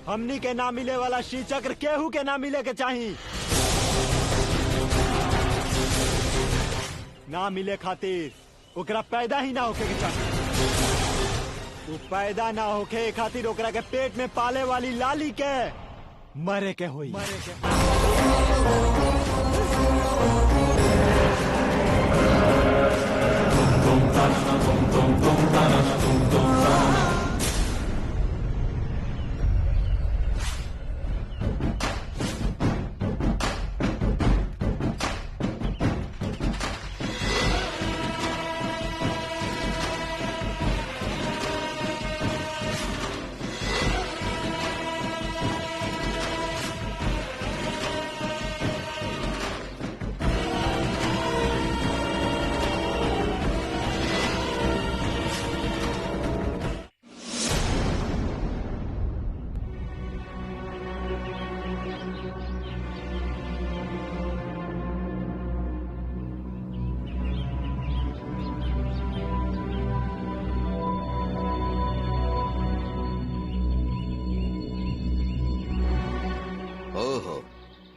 हमनी के ना मिले वाला श्री चक्र केहू के ना मिले के चाहिए। ना मिले खातिर ओकरा पैदा ही ना होके के चाहिए। वो पैदा ना होके खातिर ओकरा के पेट में पाले वाली लाली के मरे के हुई।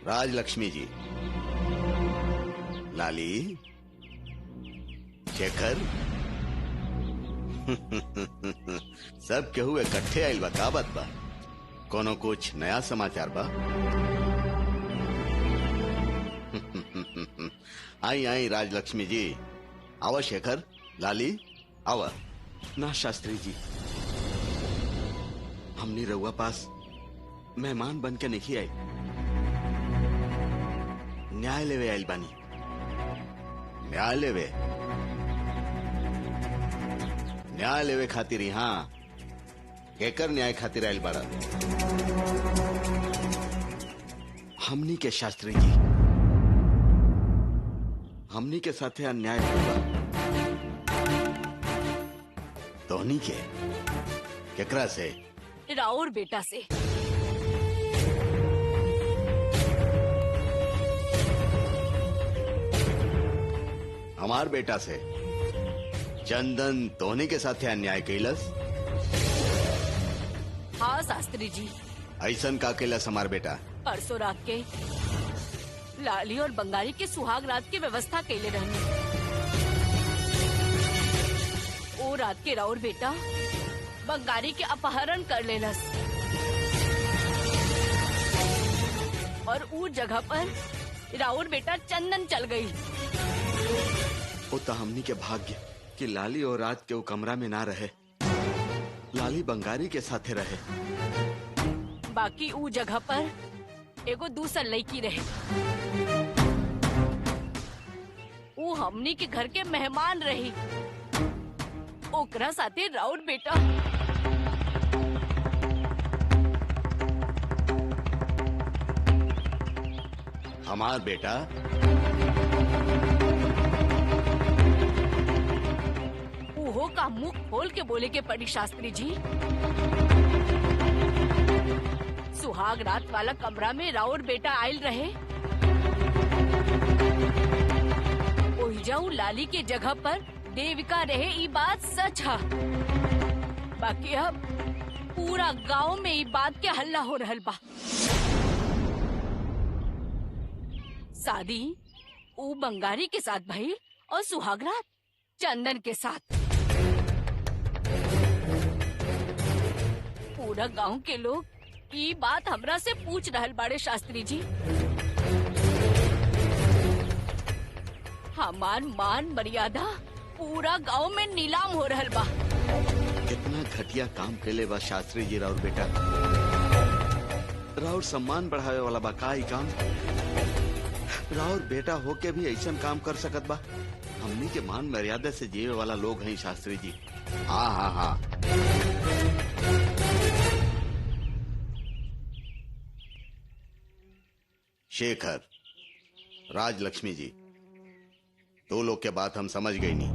राजलक्ष्मी जी, लाली, शेखर सब केहू इकट्ठे आइल बा। का बात बा? कोनो कुछ नया समाचार बा? आई आई राजलक्ष्मी जी, आवा। शेखर, लाली, आवा। ना शास्त्री जी, हमनी रउआ पास मेहमान बन के नहीं आई, न्याय लेवे आइल बानी। न्याय लेवे? न्याय लेवे खातिर यहाँ केकर न्याय खातिर आइल बाड़ा? हमनी के शास्त्री जी, हमनी के साथे अन्याय हुआ। तोहनी के? केकरा से? राउर बेटा से। हमार बेटा से? चंदन तोहनी के साथे अन्याय कैलस? हाँ शास्त्री जी। ऐसन का कैलस हमार बेटा? परसों रात के लाली और बंगारी के सुहाग रात की व्यवस्था कैले रहने। ओ रात के राउर बेटा बंगारी के अपहरण कर लेलस और ऊ जगह पर राउर बेटा चंदन चल गई। वो तो हमनी के भाग्य कि लाली और रात के वो कमरा में ना रहे, लाली बंगारी के साथे रहे। बाकी ऊ जगह पर एगो दूसर लड़की रहे। ऊ हमनी के घर के मेहमान रही। ओकरा साथे राउर बेटा हमार बेटा? उहो का मुंह खोल के बोले के पड़ी शास्त्री जी। सुहाग रात वाला कमरा में राउर बेटा आयल रहे। ओही जाऊ लाली के जगह पर देविका रहे। ई बात सच है। बाकी अब पूरा गांव में ई बात के हल्ला हो रहल बा। शादी ऊ बंगारी के साथ भई और सुहागरात चंदन के साथ। पूरा गांव के लोग ये बात हमरा से पूछ रहल बाड़े शास्त्री जी। हमार मान मर्यादा पूरा गांव में नीलाम हो रहल बा। कितना घटिया काम केले बा शास्त्री जी राउर बेटा। राउर सम्मान बढ़ावे वाला बा का ही काम? राउर बेटा होके भी ऐसा काम कर सकत बा? हमनी के मान मर्यादा से जीवे वाला लोग हैं शास्त्री जी। हाँ हाँ हाँ। शेखर, राजलक्ष्मी जी, दो लोग के बात हम समझ गई नहीं,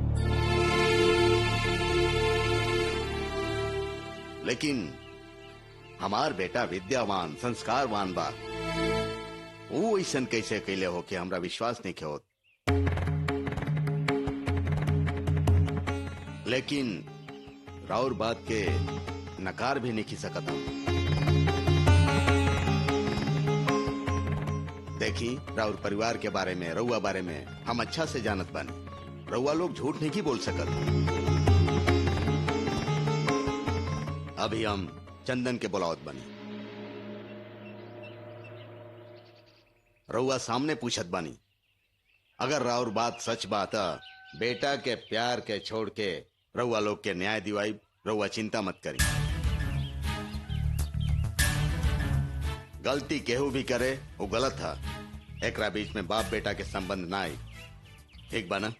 लेकिन हमार बेटा विद्यावान संस्कारवान बा। वो ऐसा कैसे कैले हो कि हमरा विश्वास नहीं होत। लेकिन राउर बात के नकार भी नहीं की सकता। देखी राउर परिवार के बारे में, रउआ बारे में हम अच्छा से जानत बानी। रउआ लोग झूठ नहीं बोल सकत। अभी हम चंदन के बुलावत बनी। रउआ सामने पूछत बानी, अगर राउर बात सच बात बेटा के प्यार के छोड़ के रउआ लोग के न्याय दिवाई, रउआ चिंता मत करी। गलती केहू भी करे वो गलत था। एकरा बीच में बाप बेटा के संबंध ना आई, ठीक बा ना?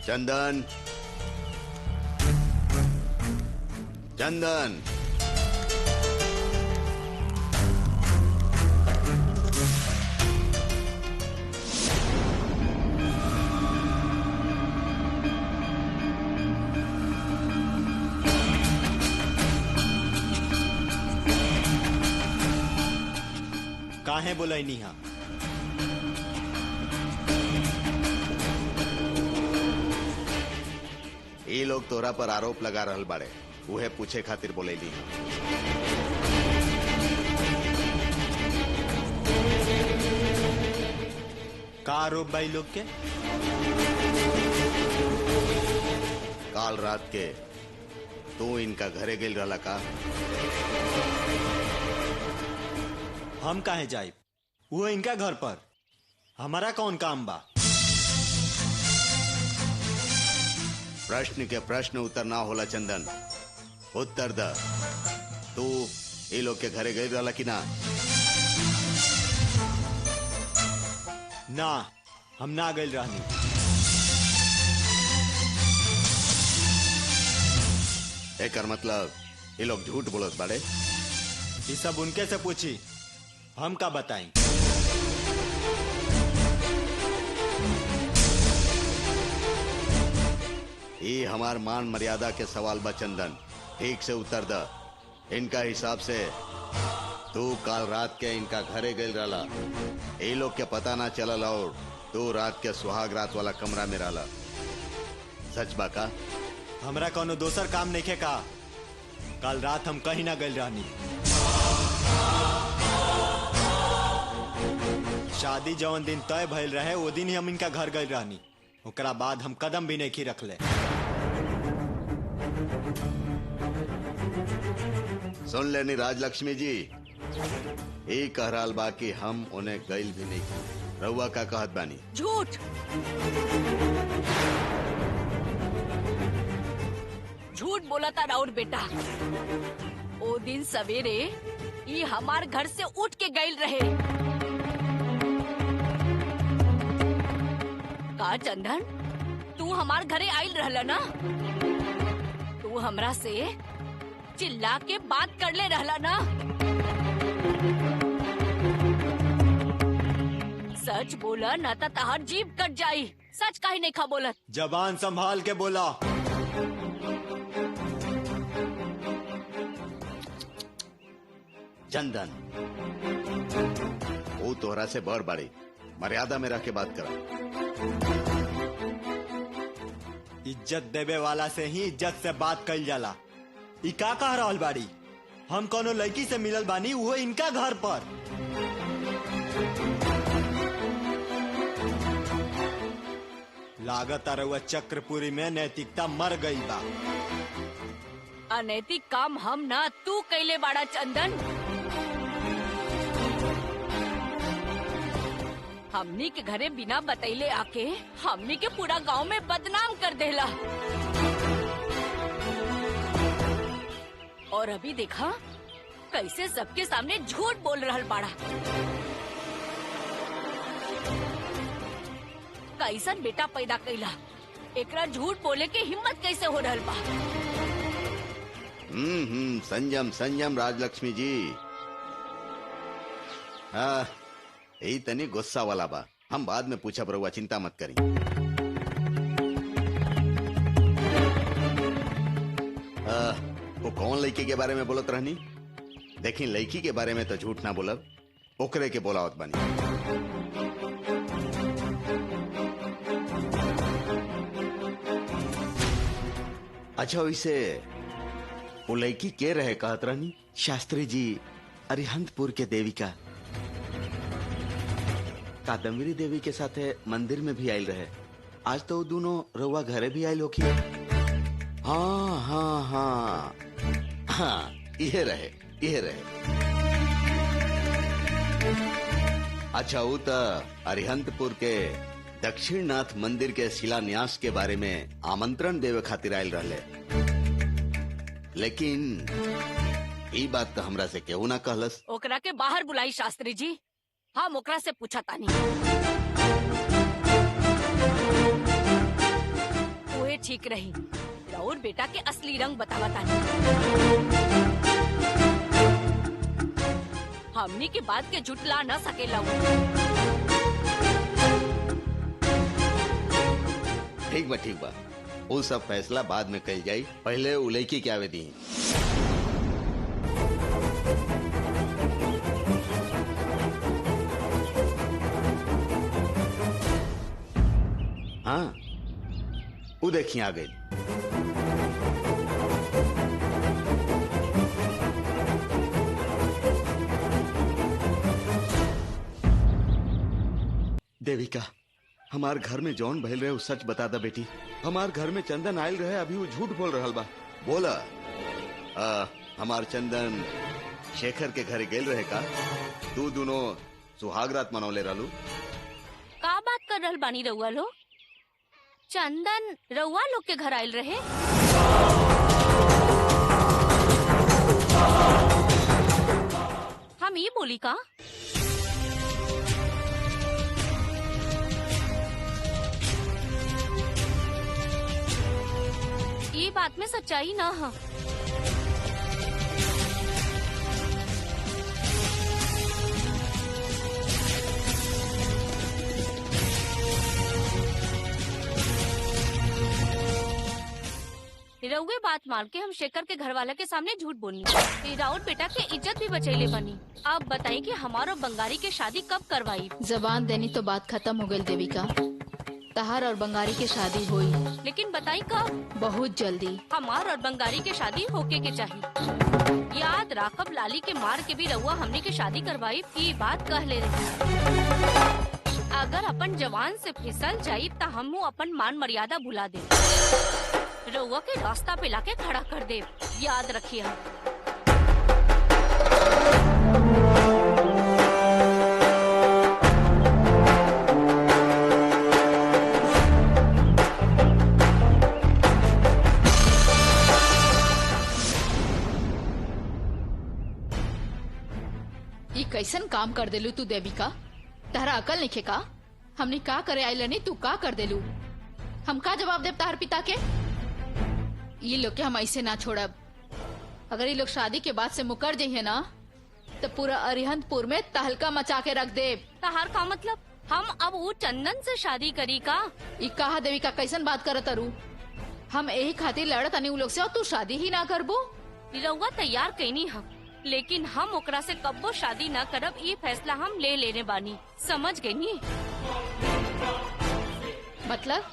चंदन, चंदन, काहे बोलाई नहीं? हाँ, ये लोग तोरा पर आरोप लगा रहल बाड़े, उहे पूछे खातिर बोलेली। का आरोप भाई लोग के? काल रात के तू इनका घरे गेल रहला का? हम काहे जाए? वो इनका घर पर, हमारा कौन काम बा? प्रश्न के प्रश्न उत्तर ना होला चंदन, उत्तर द। तू ये लोग के घरे गई रहला कि ना? ना, हम ना गइल रहनी। एकर मतलब ये लोग झूठ बोलत बाड़े। ये सब उनके से पूछी, हम का बताई? ये हमार मान मर्यादा के सवाल बा चंदन, ठीक से उत्तर द। इनका हिसाब से तू काल रात के इनका घरे गई रहला, ये लोग के पता ना चलल और तू रात के सुहाग रात वाला कमरा में रहला। सच बा का? हमरा कोनो दोसर काम नहीं खे का? कल रात हम कहीं ना गइल रहनी। शादी जवन दिन तय भइल रहे वो दिन ही हम इनका घर गइल रहनी। ओकरा बाद हम कदम भी नहीं रखले। सुन लेनी राजलक्ष्मी जी, ये कह रहा बा कि हम उन्हें गइल भी नहीं की। रउआ का कहत बानी? झूठ, झूठ बोला था राउर बेटा। ओ दिन सवेरे ये हमार घर से उठ के गइल रहे। का चंदन, तू हमार घरे आइल रहला ना? तू हमरा से चिल्ला के बात कर ले रहला ना? सच बोला ना तो तहार जीभ कट जाई। सच काहे नहीं खा बोलत? जबान संभाल के बोला। चंदन, वो तोहरा से बड़ बड़ी, मर्यादा में रह के बात करा। इज्जत देवे वाला से ही इज्जत से बात कइल जाला। ई का कह रहल बाड़ी? हम कोनो लड़की से मिलल बानी, वो इनका घर पर। लागत रउआ चक्रपुरी में नैतिकता मर गई बा। अनैतिक काम हम ना तू कैले बाड़ा चंदन। हमनी के घरे बिना बतैले आके हमनी के पूरा गांव में बदनाम कर देला। और अभी देखा कैसे सबके सामने झूठ बोल रहल बाड़ा। कैसन बेटा पैदा कैला, एकरा झूठ बोले के हिम्मत कैसे हो रहल बा? संयम संयम राजलक्ष्मी जी। हाँ, यही तनी गुस्सा वाला बा। हम बाद में पूछा, बरुआ चिंता मत करी। वो कौन लड़की के बारे में बोलत रहनी? देखी, लड़की के बारे में तो झूठ ना बोलब, ओकरे के बोलावत बनी। अच्छा वैसे वो लड़की के रहे कहत रहनी? शास्त्री जी अरिहंतपुर के देविका कादम्बरी देवी के साथे मंदिर में भी आयल रहे। आज तो वो दोनों रउआ घरे भी आयल होखी। हाँ हाँ हाँ हाँ, ये रहे। अच्छा वो तो अरिहंतपुर के दक्षिणनाथ मंदिर के शिलान्यास के बारे में आमंत्रण देवे खातिर आयल रहले, लेकिन ई बात तो हमरा से केहू ना कहलस। ओकरा के बाहर बुलाई शास्त्री जी, हम ओकरा से पूछा तानी। ओए ठीक रही, राउर बेटा के असली रंग बतावा तानी। हमनी के बात के झुटला न सकेला। ठीक बा, वो सब फैसला बाद में कल जाई, पहले उ लड़की के आवे दी। हाँ वो देखिए आ गई। देविका हमार घर में जौन भइल रहे वो सच बता दा बेटी। हमार घर में चंदन आयल रहे, अभी वो झूठ बोल रहल बा। बोला हमार चंदन शेखर के घरे गेल रहे का? तू दोनों सुहागरात मनौले रहलू? का बात कर रहल बानी रउआ लोग? चंदन रउआ लोग के घर आयल रहे? हम ये बोली का? ये बात में सच्चाई ना है। रउए बात मान के हम शेखर के घर वाला के सामने झूठ बोली। राउत बेटा के इज्जत भी बचैले बनी। अब बताई कि हमारो बंगारी के शादी कब करवाई? जबान देनी तो बात खत्म हो गई देविका। तहार और बंगारी की शादी हुई, लेकिन बताई कब? बहुत जल्दी। हमार और बंगारी के शादी होके के चाहिए। याद राखब लाली के मार के भी रउआ हमने के शादी करवाई, ये बात कह ले रही। अगर अपन जवान से फिसल जाई तो हम अपन मान मर्यादा भुला दे, रउआ के रास्ता पे लाके खड़ा कर दे। याद रखिए। ये कैसन काम कर देलू तू देविका? तहरा अकल नहीं का? हमने का करे आइलनी, तू का कर देलू? हम का जवाब देव तार पिता के? ये लोग के हम ऐसे ना छोड़ब। अगर ये लोग शादी के बाद से मुकर जाइए ना तो पूरा अरिहंतपुर में तहलका मचा के रख दे। तहार का मतलब हम अब वो चंदन से शादी करी का? ये कहा देविका कैसन बात करत अरू? हम यही खातिर लड़त अनी उ लोग से और तू शादी ही ना करबो? रउआ तैयार कैनी हम, लेकिन हम ओकरा से कब्बो शादी न करब, ये फैसला हम ले लेने बानी। समझ गई नी? मतलब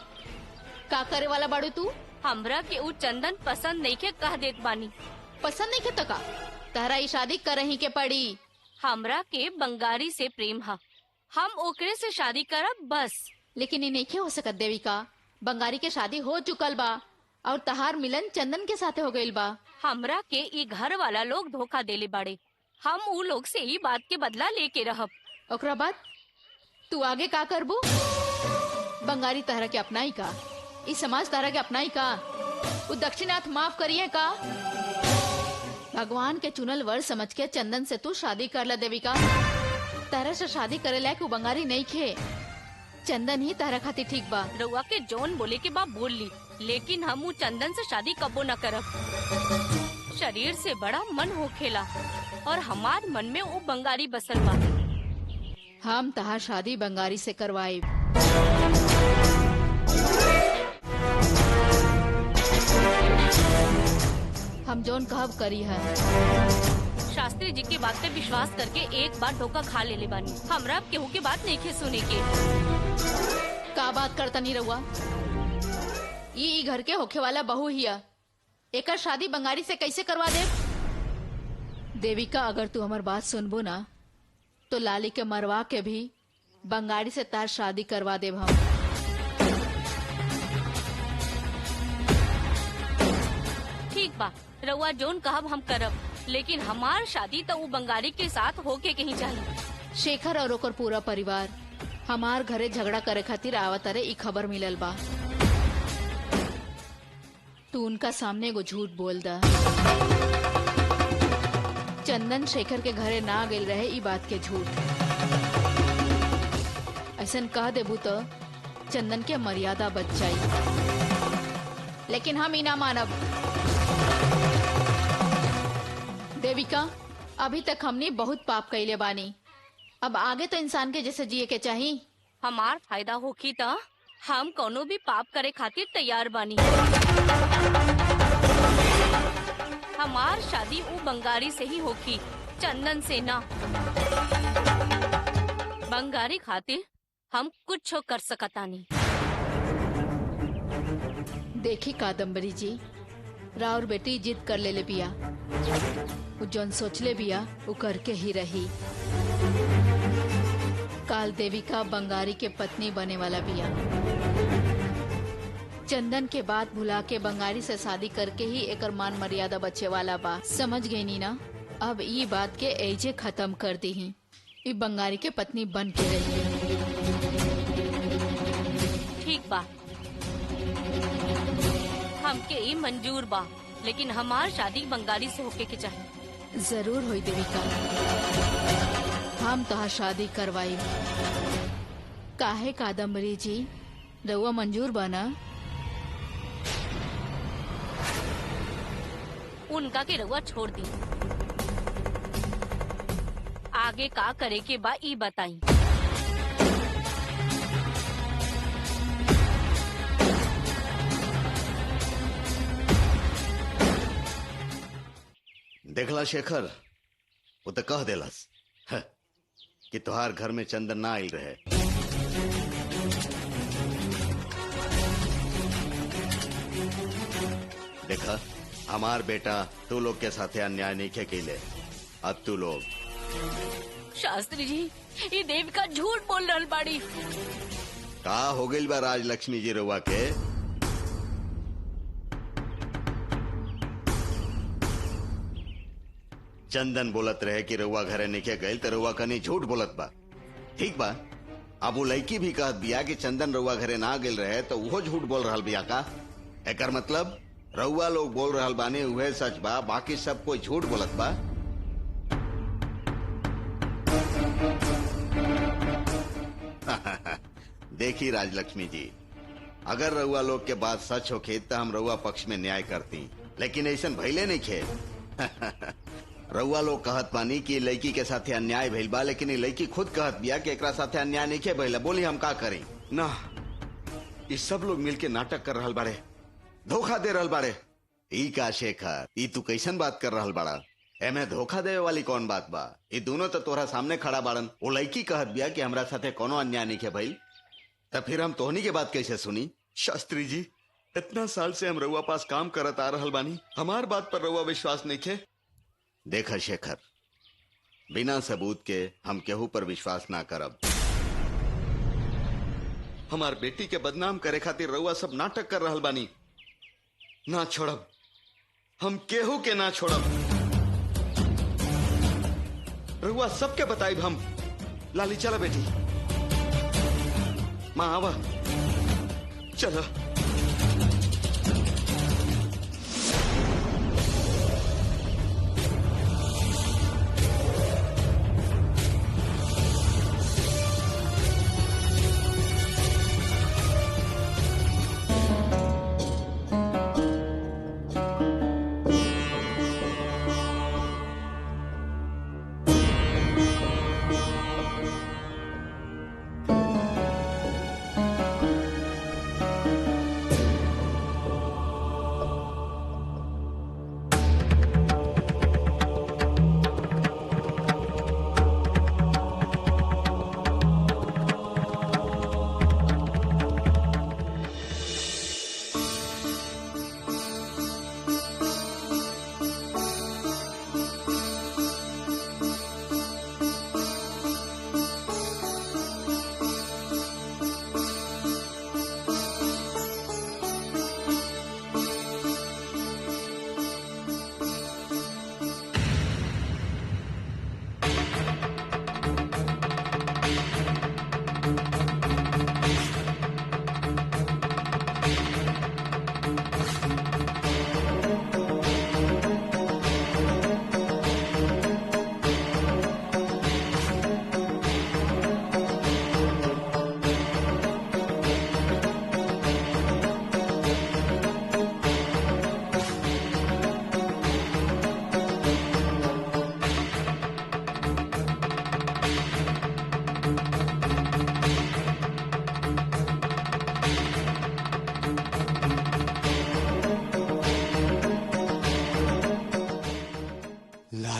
का करे वाला बाड़ू तू? हमरा के उ चंदन पसंद नहीं के कह देत बानी। पसंद नहीं के तका तहरा ये शादी करही के पड़ी। हमरा के बंगारी से प्रेम हा, हम ओकरे से शादी करब बस। लेकिन ये नहीं हो सकत देविका। बंगारी के शादी हो चुकल बा और तहार मिलन चंदन के साथे हो गइल बा। हमरा के ई घर वाला लोग धोखा देले बाड़े। हम उ लोग से ई बात के बदला लेके रहब। ओकरा बाद तू आगे का करबू? बंगारी तहरा के अपनाई का? ई समाज तहरा के अपनाई का? वो दक्षिणाथ माफ करिए का? भगवान के चुनल वर समझ के चंदन से तू शादी कर ले देविका। तहरा से शादी करे लायक वो बंगारी नहीं खे। चंदन ही तहरा खातिर ठीक बा। रउआ के जौन बोले के बा बोल ली, लेकिन हम उ चंदन से शादी कबो न करब। शरीर से बड़ा मन होखेला और हमार मन में वो बंगारी बसल बा। हम तहार शादी बंगारी से करवाए। हम जोन कहब करी है। शास्त्री शास्त्री जी के बात पे विश्वास करके एक बार धोखा खा ले बानी। हमरा अब केहू के बात नहीं खे सुने के। का बात करता नहीं रहुआ? ये घर के होखे वाला बहू हिया, एकर शादी बंगारी से कैसे करवा दे? देविका, अगर तू हमार बात सुनबो ना तो लाली के मरवा के भी बंगारी से तार शादी करवा देब हम। ठीक बा, रउआ जोन कहब हम करब, लेकिन हमार शादी तो वो बंगारी के साथ होके कहीं चाहिए। शेखर और ओकर पूरा परिवार हमार घरे झगड़ा करे खातिर आवत रे, ई खबर मिलल बा। तू उनका सामने एगो झूठ बोल दा। चंदन शेखर के घरे ना गेल रहे, ई बात के झूठ। ऐसन कह देबू तो चंदन के मर्यादा बच जाई, लेकिन हम ई ना मानब। देविका, अभी तक हमने बहुत पाप कैले बानी, अब आगे तो इंसान के जैसे जिए के चाहिए। हमार फायदा होखी त हम कोनो भी पाप करे खातिर तैयार बानी। हमार शादी वो बंगारी से ही होखी, चंदन से ना। बंगारी खातिर हम कुछ कर सकतानी। देखी कादम्बरी जी, राउर बेटी जिद कर ले बिया, वो जौन सोचले बिया वो करके ही रही। काल देविका बंगारी के पत्नी बने वाला बिया। चंदन के बात भुला के बंगारी से शादी करके ही एकर मान मर्यादा बचे वाला बा। समझ गई नी ना? अब ये बात के एजे खत्म कर दी ही, ये बंगारी के पत्नी बन के रही। ठीक बा, हमके ई मंजूर बा, लेकिन हमार शादी बंगारी से होके के चाहिए। जरूर होई देविका, हम तो शादी करवाई। काहे कादम्बरी जी, रउआ मंजूर बना? उनका के रउआ छोड़ दी, आगे का करे के बा ई बताई। देखला शेखर, वो तो कह देलस कि तुहार घर में चंदन ना आयल रहे। देखा, हमार बेटा तू लोग के साथे अन्याय नहीं के कैले। अब तू लोग शास्त्री जी, ये देविका झूठ बोल रहल बाड़ी। का हो गइल बा राजलक्ष्मी जी रउआ के? चंदन बोलत रहे कि रउआ घरे निके गइल तो रउआ कनी झूठ बोलत बा। ठीक बा, अब वो लड़की भी कहत बिया कि चंदन रउआ घरे ना गेल रहे तो वो झूठ बोल रहल बिया का? एकर मतलब रउआ लोग बोल रहल बानी उहे सच बा, बाकी सब कोई झूठ बोलत बा। देखी राजलक्ष्मी जी, अगर रउआ लोग के बात सच होखे तो हम रउआ पक्ष में न्याय करती, लेकिन ऐसन भइले नहीं खे। रउआ लोग कहत बानी कि लड़की के साथे अन्याय भइल बा, लेकिन ये लड़की खुद कहत बिया कि एकरा साथे अन्याय नहीं खे भइल। बोली हम का करें? ना, ये सब लोग मिलके नाटक कर रहल बाड़े, धोखा दे रहल बाड़े। ई का शेखर, ई तू कैसन बात कर रहल बाड़ा? एमे धोखा देवे वाली कौन बात बा? ये दोनों तो तोरा सामने खड़ा बाड़न। वो लड़की कहत बिया कि हमरा साथे कोनो अन्याय नहीं खे भइल, तो फिर हम तोहनी के बात कैसे सुनी? शास्त्री जी, इतना साल से हम रउआ पास काम करत आ रहल बानी, हमार बात पर रउआ विश्वास नहीं खे? देखा शेखर, बिना सबूत के हम केहू पर विश्वास ना करब। हमार बेटी के बदनाम करे खातिर रउआ सब नाटक कर रहल बानी। ना छोड़ब, हम केहू के ना छोड़ब। रउआ सबके बताइब हम। लाली चला बेटी, माँ आवा, चला।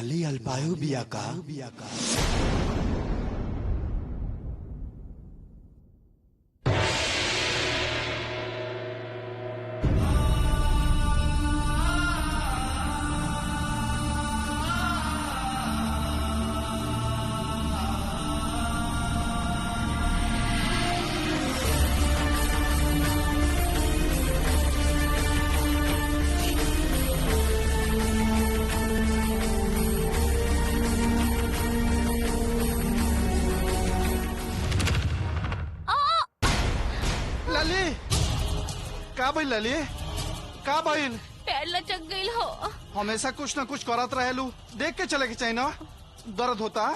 लाली अल्पायु बिया का का भइल लली? का भइल? पैर लचक गई हो। हमेशा कुछ न कुछ करत रहेलू, देख के चले के चाहिए ना। दर्द होता?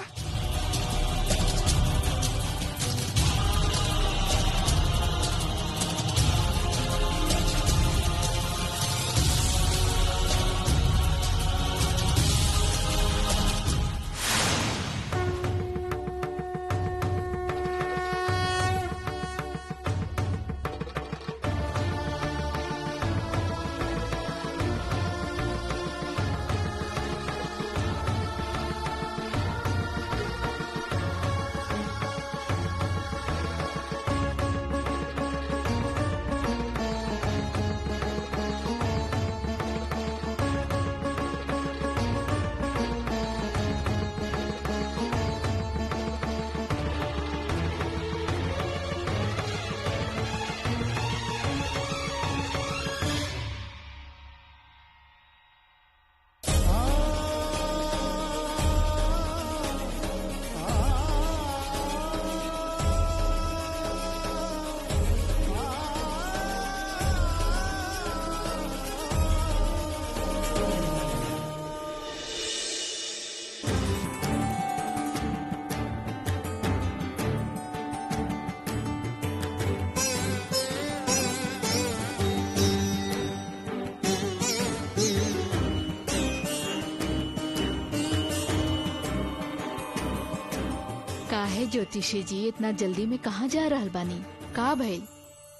काहे ज्योतिषी जी इतना जल्दी में कहाँ जा रहल बानी? का भइल?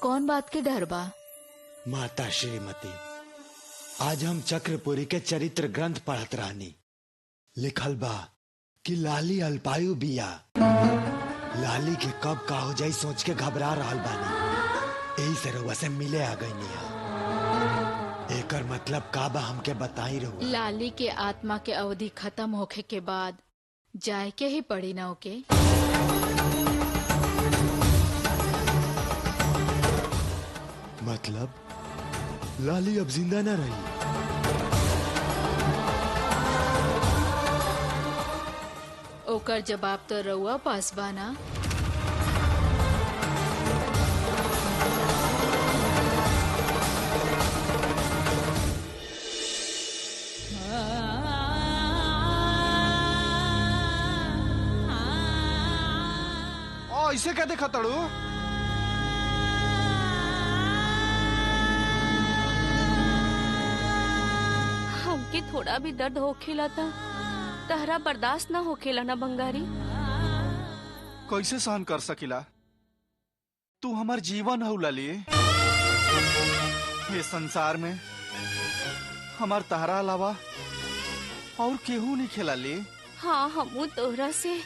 कौन बात के डर बा? माता श्रीमती, आज हम चक्रपुरी के चरित्र ग्रंथ पढ़त रहनी। लिखल बा कि लाली अल्पायु बिया। लाली के कब का हो जाई सोच के घबरा रहल बानी। यही से रउआ से मिले आ गई। एकर मतलब का बा हमके बताई रहुआ। लाली के आत्मा के अवधि खत्म होखे के बाद जाए के ही पड़ी ना ओके। मतलब लाली अब जिंदा ना रही? ओकर जवाब तो रउआ पास बा ना। ऐसे क्या देखा तड़ू? हमके थोड़ा भी दर्द होखेला था, तहरा बर्दाश्त ना होखेला ना बंगारी? कैसे सहन कर सकिला? तू हमार जीवन हौ लाली। ये संसार में हमार तहरा अलावा और केहू नहीं खेला ली। हाँ, हमू तोहरा से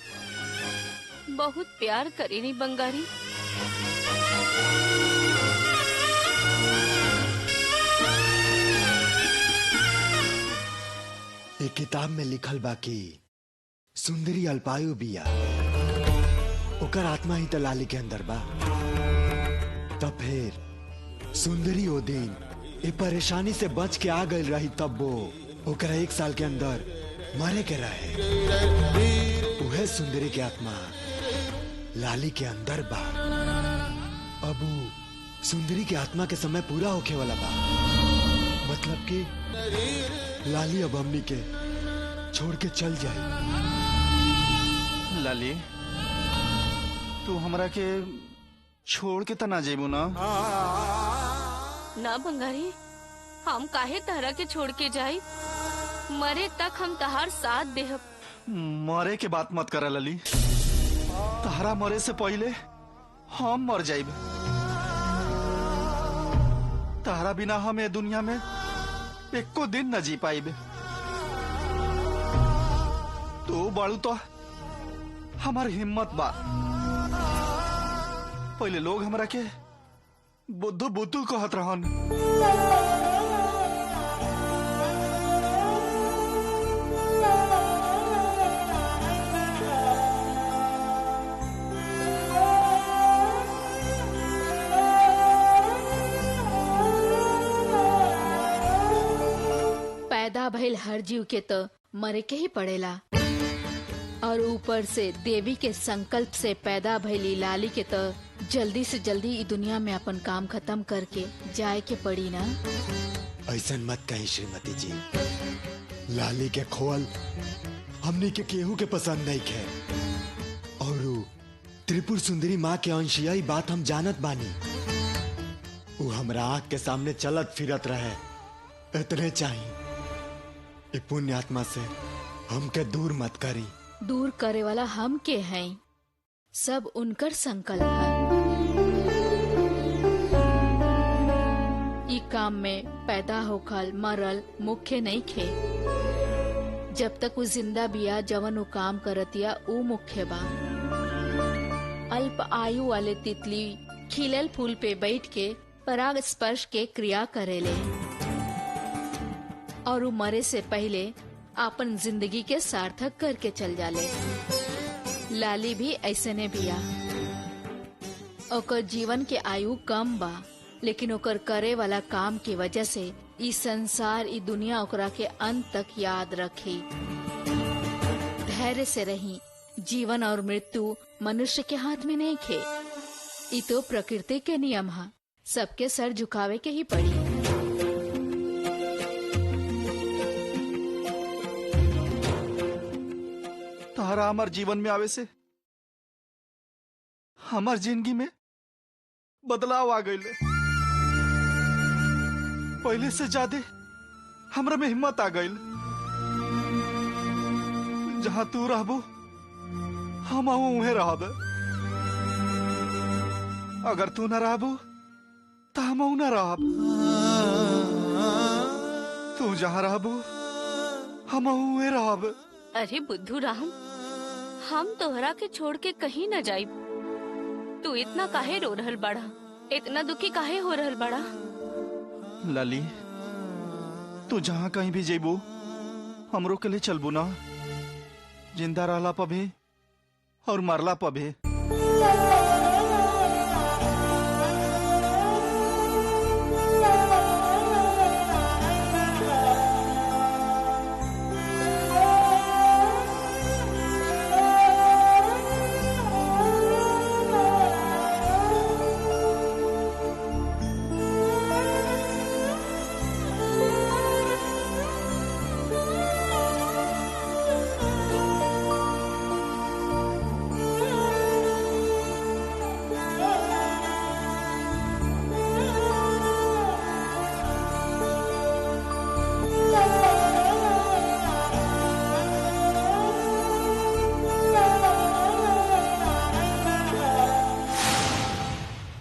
बहुत प्यार करेनी बंगारी। एक किताब में लिखल बा कि सुंदरी अल्पायु बिया। ओकर आत्मा ही तो लाली के अंदर बा। तब फिर सुंदरी ओ दिन ए परेशानी से बच के आ गई रही, तब वो ओकरा 1 साल के अंदर मरे के रहे। उहे सुंदरी के आत्मा लाली के अंदर बा। अब सुंदरी के आत्मा के समय पूरा होके वाला बा। मतलब कि लाली अब हमनी के छोड़ के चल जाए। लाली, तू हमरा के छोड़ के तना जेबू ना? ना बंगारी, हम काहे तहरा के छोड़ के जाई? मरे तक हम तहार साथ देहब। मरे के बात मत करा लाली। तहरा मरे से पहले हम मर जाइब। तहरा बिना हम ए दुनिया में एको दिन न जी पाइब। तू बाड़ू तो हमार हिम्मत बा। पहले लोग हमरा के बुद्धू बुद्धू कहत रहन। पैदा भइल हर जीव के तो मरे के ही पड़ेला, और ऊपर से देवी के संकल्प से पैदा भइली लाली के तो जल्दी से जल्दी ई दुनिया में अपन काम खत्म करके जाए के पड़ी ना। ऐसन मत कही श्रीमती जी, लाली के खोल हमने के केहू के पसंद नहीं खे, और उ त्रिपुर सुंदरी माँ के अंशिया ई बात हम जानत बानी। वो हमरा आँख के सामने चलत फिरत रहे, इतने चाहिए। ये पुण्य आत्मा से हमके दूर मत करी। दूर करे वाला हम के हैं, सब उनकर संकल्प है। ई काम में पैदा होखल मरल मुख्य नहीं खे। जब तक वो जिंदा बिया जवन वो काम करतिया ऊ मुख्य बा। अल्प आयु वाले तितली खिलल फूल पे बैठ के पराग स्पर्श के क्रिया करेले, और वो मरे से पहले अपन जिंदगी के सार्थक करके चल जाले। लाली भी ऐसे ने बिया। ओकर जीवन के आयु कम बा, लेकिन ओकर करे वाला काम की वजह से ई संसार ई दुनिया ओकरा के अंत तक याद रखी। धैर्य से रही। जीवन और मृत्यु मनुष्य के हाथ में नहीं खे। ई तो प्रकृति के नियम है, सबके सर झुकावे के ही पड़ी। तारा हमार जीवन में आवे से हमार जिंदगी में बदलाव आ गई। पहले से ज्यादा हमरा में हिम्मत आ गई। जहाँ तू रहबो हम उहे रहब, अगर तू न रहबो तो हम न रहब। तू जहाँ रहबो हम उहे रहब। अरे बुद्धू राम, हम तोहरा के छोड़ के कहीं न जाइब। तू इतना काहे रो रहल बड़ा, इतना दुखी काहे हो रहल बड़ा? लाली, तू जहाँ कहीं भी जेबू हमरो के लिए चलबू ना, जिंदा रहला पर भी और मरला पर भी।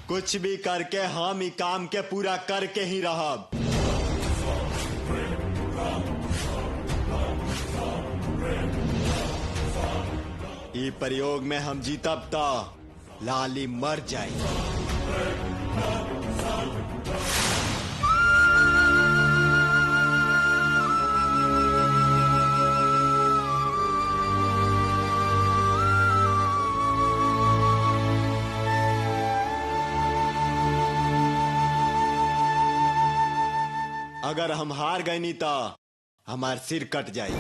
कुछ भी करके हम ई काम के पूरा करके ही रहब। ई प्रयोग में हम जीतब तो लाली मर जाए। अगर हम हार गए नहीं तो हमार सिर कट जाए।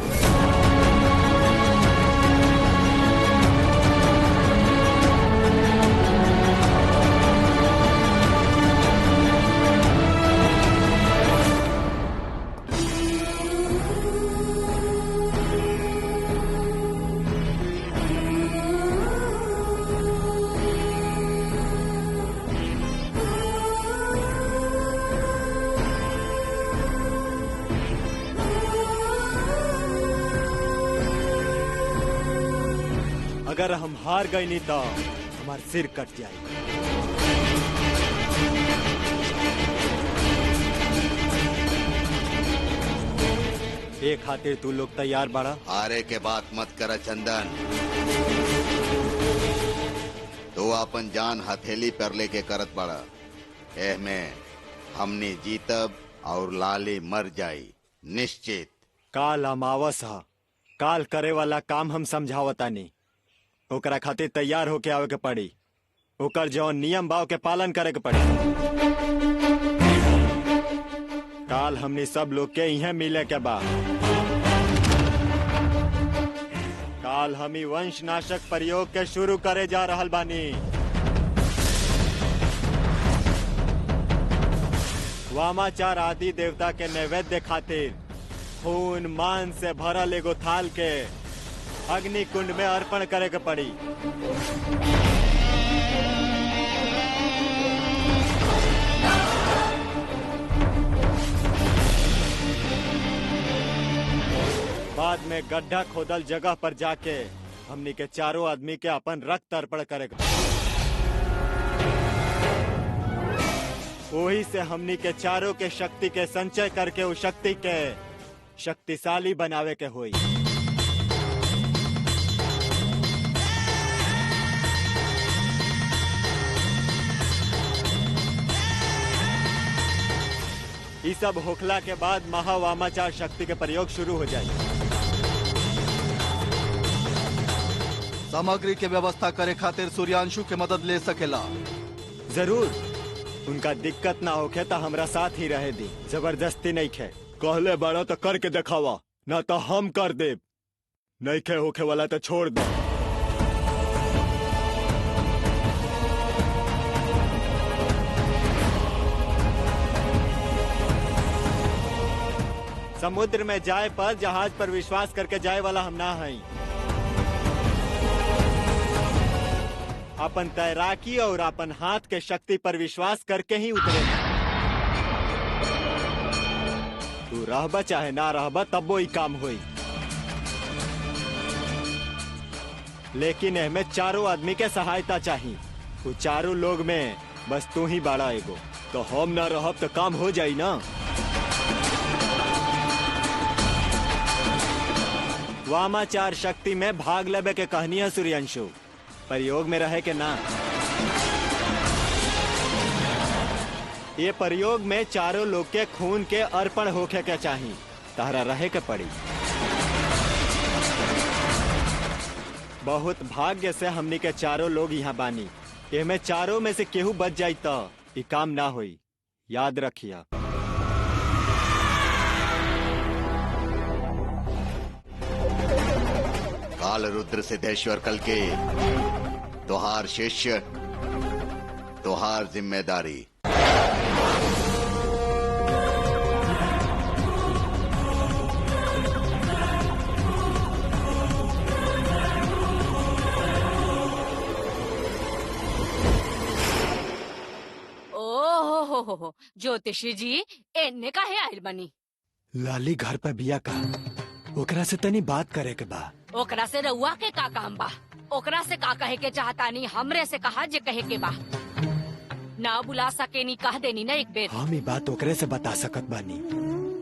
अगर हम हार गए नहीं तो हमार सिर कट जाएगा। ए खातिर तू लोग तैयार बाड़ा? हारे के बात मत कर चंदन। तू अपन जान हथेली पर लेके करत बड़ा। एह में हमने जीतब और लाली मर जाई निश्चित। काल अमावस हा, काल करे वाला काम हम समझावतानी। ओकरा खातिर तैयार होके आवे के पड़ी। ओकर जौन नियम बा के पालन करे के पड़ी। काल हमने सब लोग के इहे मिले के बा। काल हमी वंशनाशक प्रयोग के शुरू करे जा रहल बानी। वामाचार आदि देवता के नैवेद्य खातिर खून मान से भरल एगो थाल के अग्नि कुंड में अर्पण करे के पड़ी। बाद में गड्ढा खोदल जगह पर जाके हमनी के चारों आदमी के अपन रक्त अर्पण करेगा। वही से हमनी के चारों के शक्ति के संचय करके उस शक्ति के शक्तिशाली बनावे के होई। ये सब होखला के बाद महावामाचार शक्ति के प्रयोग शुरू हो जाए। सामग्री के व्यवस्था करे खातिर सूर्यांशु के मदद ले सकेला। जरूर, उनका दिक्कत ना होखे तो हमरा साथ ही रहे दी। जबरदस्ती नहीं खे। कहले बड़ा तो करके दिखावा, ना तो हम कर दे। नहीं खे होखे वाला तो छोड़ दे। समुद्र में जाए पर जहाज पर विश्वास करके जाए वाला हम ना हैं। अपन तैराकी और अपन हाथ के शक्ति पर विश्वास करके ही उतरे। तू रहबा चाहे ना रहबा तब वो ही काम होई। लेकिन एहमे चारों आदमी के सहायता चाहिए। वो चारों लोग में बस तू ही बाड़ा एगो। तो हम ना रहब तो काम हो जाई ना। वामाचार शक्ति में भाग लेबे के कहनी है सूर्यांशु। प्रयोग में रहे के ना। ये प्रयोग में चारों लोग के खून के अर्पण होके के चाहिए। तारा रहे के पड़ी। बहुत भाग्य से हमनी के चारों लोग यहाँ बानी। ये में चारों में से केहू बच जाई तो ये काम ना होई। याद रखिया। काल रुद्र सिद्धेश्वर कल के तोहार शिष्य, तोहार जिम्मेदारी। ओहो ज्योतिषी जी, एने काहे आइल बनी? लाली घर पे बिया का, ओकरा से तनी बात करे के बा। ओकरा से रउआ के का काम बा? ओकरा से का कहे के चाहतानी? हमरे से कहा जे कहे के बा। ना बुला सके नी कह देनी ना एक बेर। हम ई बात ओकरे से बता सकत बानी।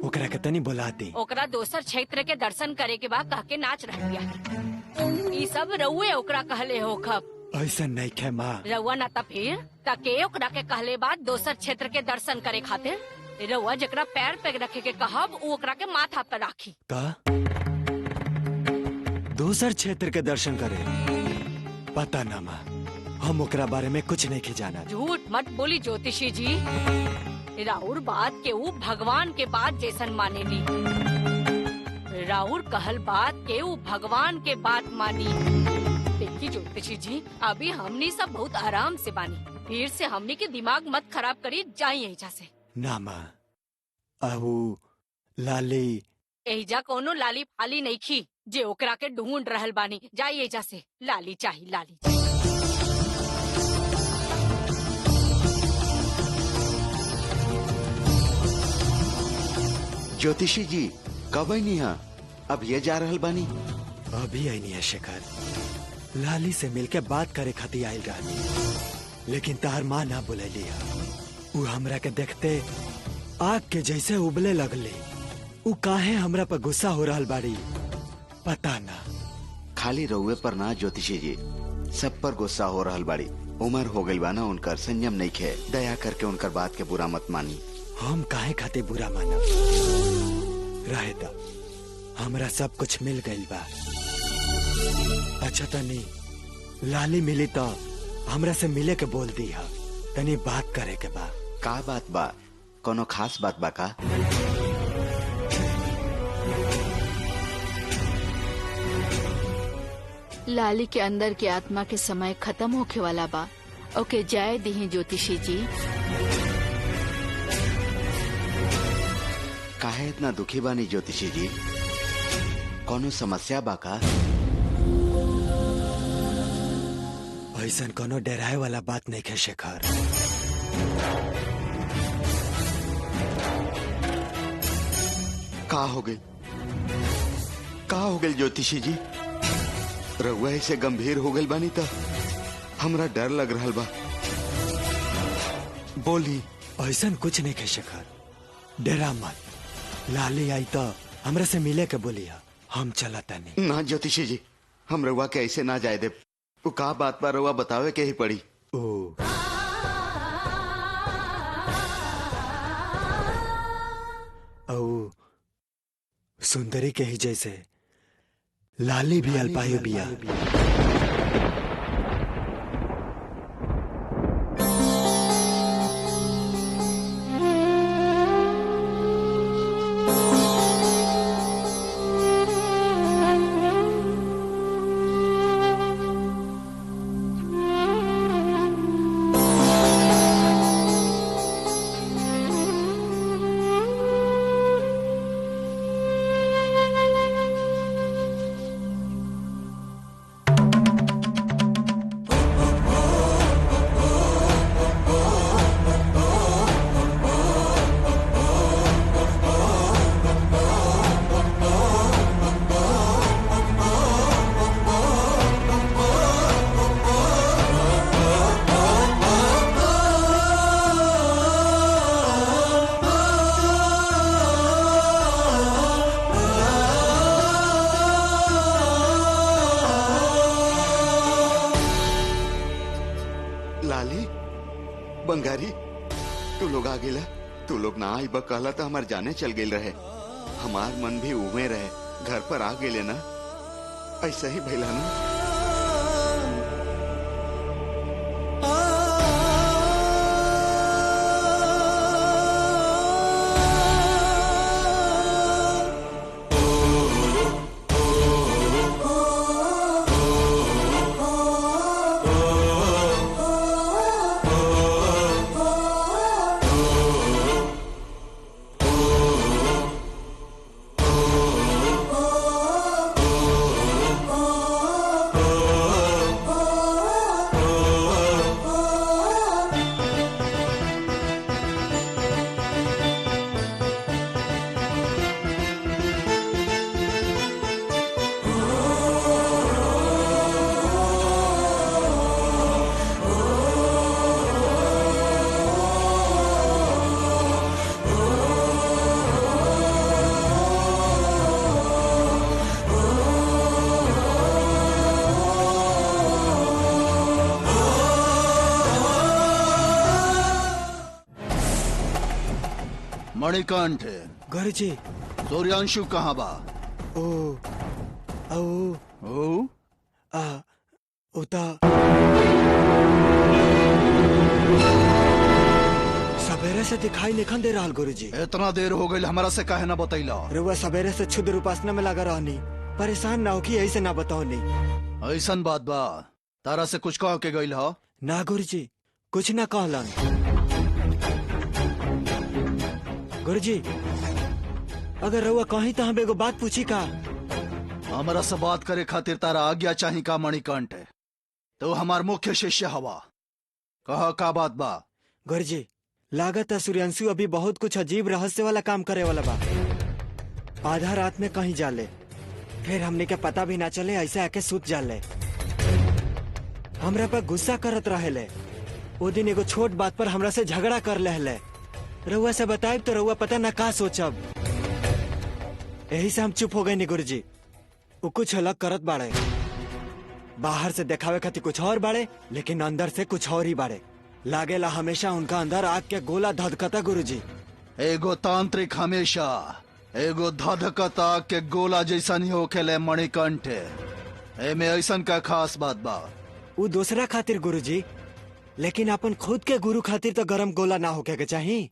ओकरा के तनी बुला दी। ओकरा दोसर क्षेत्र के दर्शन करे के बाद कह के नाच रह गया। ई सब रउए ओकरा कहले हो खब। ऐसा नहीं खे माँ। रउआ ना ता फिर तके ओकरा के कहले बाद दोसर क्षेत्र के दर्शन करे खातिर रउआ जकरा पैर पे रखे के कहब उ ओकरा के माथा पर राखी। का दोसर क्षेत्र के दर्शन करे? पता ना माँ, हम ओकरा बारे में कुछ नहीं जाना। झूठ मत बोली ज्योतिषी जी। राउर बात के ऊ भगवान के बात जैसन माने ली। राउर कहल बात के ऊ भगवान के बात मानी। देखी ज्योतिषी जी, अभी हमनी सब बहुत आराम से बानी। फिर से हमनी के दिमाग मत खराब करी। जाई एहिजा से। ना माँ, आहू लाली एहिजा कोनो लाली फाली नहीं खी जे ओकरा के ढूंढ रहल बानी। जाई एहिजा से। लाली चाहिए, लाली चाहिए। ज्योतिषी जी कब आई नहीं? अब ये जा रहल बानी? अभी आई नहीं है शेखर। लाली से मिलके बात करे खातिर आयल रहनी, लेकिन तार माँ ना बुलैली है। वो हमरा के देखते आग के जैसे उबले लगले। उ काहे हमरा पर गुस्सा हो रहल बाड़ी पता ना। खाली रउए पर ना ज्योतिषी जी, सब पर गुस्सा हो रहल बाड़ी। उम्र हो गई बा ना उनकर, संयम नहीं खे। दया करके उनकर बात के बुरा मत मानी। हम काहे खाते बुरा मानब? रहे दा, हमरा सब कुछ मिल गइल बा। अच्छा तनी लाली मिली तो हमरा से मिले के बोल दी है, तनी बात करे के बा। का बात बा? कोनो खास बात बा का? लाली के अंदर के आत्मा के समय खत्म होखे वाला बा। ओके जाए दी ज्योतिषी जी। काहे इतना दुखी बानी ज्योतिषी जी? कोनो समस्या बा का? ऐसा कोनो डराए वाला बात नहीं है शेखर। का हो गई? का हो गई ज्योतिषी जी? रउआ ऐसे गंभीर हो गई बानी त हमरा डर लग रहा बा। बोली। ऐसा कुछ नहीं है शेखर, डरा मत। लाली आई तो हमरा से मिले के बोली है, हम चला तनी। ना ज्योतिषी जी, हम रउआ के ऐसे ना जाए दे। वो का बात पर रउआ बतावे के ही पड़ी। ओ सुंदरी के ही जैसे लाली भी अल्पायु बिया। बंगारी, तू लोग आ गेला। तू लोग ना आई कहला तो हमार जाने चल गई रहे। हमार मन भी उमे रहे। घर पर आ गेले ना, ऐसा ही भइला ना। मणिकंठ, गुरुजी, सूर्यांशु कहाँ बा? ओ ओ ओ उता सवेरे से दिखाई निखन दे रहा गुरुजी। इतना देर हो गई, हमारा से काहे ना बतैला? रुआ सवेरे से क्षुद्र उपासना में लगा रहनी, परेशान ना होगी ऐसे ना बताओ नहीं। ऐसन बात बा, तारा से कुछ कह के गई हो? ना गुरुजी, कुछ ना कहलन। गुरुजी, अगर रउआ कहीं तो हम एगो बात पूछी का? हमारा से बात करे खातिर तारा आज्ञा चाही का मणिकंठ? तो हमार मुख्य शिष्य हवा, कहा का बात बा? गुरुजी, लागत है सूर्यांशु अभी बहुत कुछ अजीब रहस्य वाला काम करे वाला बा। आधा रात में कहीं जाले, फिर हमने के पता भी ना चले, ऐसे आके सुत जाले। हमरा पर गुस्सा करत रहेले। वो दिन एगो छोट बात पर हमरा से झगड़ा कर लेले। रउआ से बताइब तो रउआ पता ना का सोचब। यही से हम चुप हो गए नी गुरुजी। वो कुछ अलग करत बाड़े, बाहर से दिखावे खातिर कुछ और बाड़े, लेकिन अंदर से कुछ और ही बाड़े। लागेला हमेशा उनका अंदर आग के गोला धधकता गुरुजी। एगो तांत्रिक हमेशा एगो धधकता के गोला जैसा नहीं होखेले मणिकंठ। एमे ऐसन का खास बात बा? वो दूसरा खातिर गुरुजी, लेकिन अपन खुद के गुरु खातिर तो गरम गोला ना होके के चाहिए।